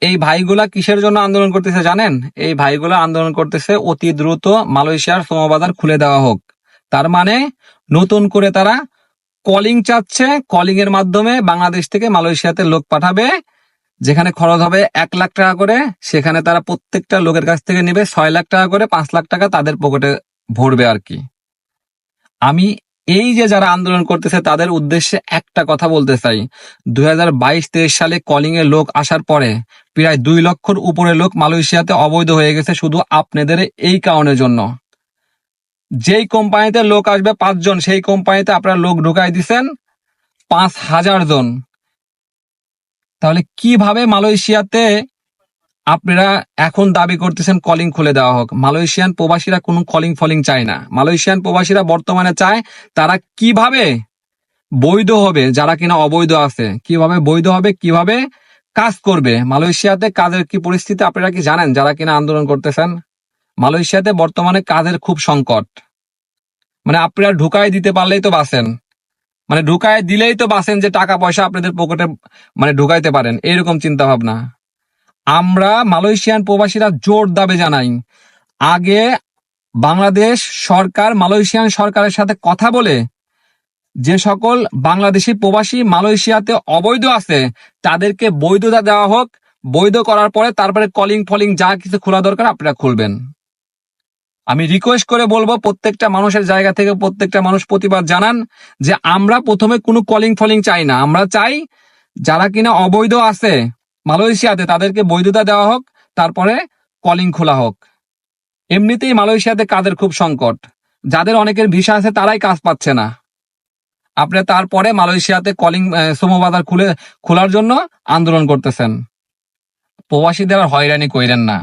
এই ভাইগুলা কিসের জন্য আন্দোলন করতেছে জানেন? এই ভাইগুলা আন্দোলন করতেছে অতি দ্রুত মালয়েশিয়ার শ্রম বাজার খুলে দেওয়া হোক। তার মানে নতুন করে তারা কলিং চাচ্ছে, কলিং এর মাধ্যমে বাংলাদেশ থেকে মালয়েশিয়াতে লোক পাঠাবে, যেখানে খরচ হবে 1 লাখ টাকা করে, সেখানে তারা প্রত্যেকটা লোকের কাছ থেকে নেবে 6 লাখ টাকা করে, 5 লাখ টাকা তাদের পকেটে ভরবে আর কি। আমি এই যে যারা আন্দোলন করতেছে তাদের উদ্দেশ্যে একটা কথা বলতে চাই, 2022-23 সালে কলিং এ লোক আসার পরে প্রায় 2 লক্ষর উপরে লোক মালয়েশিয়াতে অবৈধ হয়ে গেছে শুধু আপনাদের এই কারণের জন্য। যেই কোম্পানিতে লোক আসবে 5 জন, সেই কোম্পানিতে আপনারা লোক ঢুকাই দিচ্ছেন 5,000 জন। তাহলে কিভাবে মালয়েশিয়াতে আপনারা এখন দাবি করতেছেন কলিং খুলে দেওয়া হোক? মালয়েশিয়ান প্রবাসীরা কোনো কলিং ফলিং চায় না। মালয়েশিয়ান প্রবাসীরা বর্তমানে চায় তারা কিভাবে বৈধ হবে, যারা কিনা অবৈধ আছে কিভাবে বৈধ হবে, কিভাবে কাজ করবে। মালয়েশিয়াতে কাজের কি পরিস্থিতি আপনারা কি জানেন? যারা কিনা আন্দোলন করতেছেন, মালয়েশিয়াতে বর্তমানে কাজের খুব সংকট। মানে আপনারা ঢুকাই দিতে পারলেই তো বাঁচেন, মানে ঢুকাই দিলেই তো বাঁচেন, যে টাকা পয়সা আপনাদের পকেটে মানে ঢুকাইতে পারেন, এরকম চিন্তা ভাবনা। আমরা মালয়েশিয়ান প্রবাসীরা জোর দাবি জানাই, আগে বাংলাদেশ সরকার মালয়েশিয়ান সরকারের সাথে কথা বলে যে সকল বাংলাদেশি প্রবাসী মালয়েশিয়াতে অবৈধ আছে তাদেরকে বৈধতা দেওয়া হোক। বৈধ করার পরে তারপরে কলিং ফলিং যা কিছু খোলা দরকার আপনারা খুলবেন। আমি রিকোয়েস্ট করে বলবো প্রত্যেকটা মানুষের জায়গা থেকে প্রত্যেকটা মানুষ প্রতিবাদ জানান যে আমরা প্রথমে কোনো কলিং ফলিং চাই না। আমরা চাই যারা কিনা অবৈধ আছে মালয়েশিয়াতে তাদেরকে বৈধতা দেওয়া হোক, তারপরে কলিং খোলা হোক। এমনিতেই মালয়েশিয়াতে কাজের খুব সংকট, যাদের অনেকের ভিসা আছে তারাই কাজ পাচ্ছে না। আপনি তারপরে মালয়েশিয়াতে কলিং শ্রম বাজার খোলার জন্য আন্দোলন করতেছেন। প্রবাসীদের আর হয়রানি কইরেন না।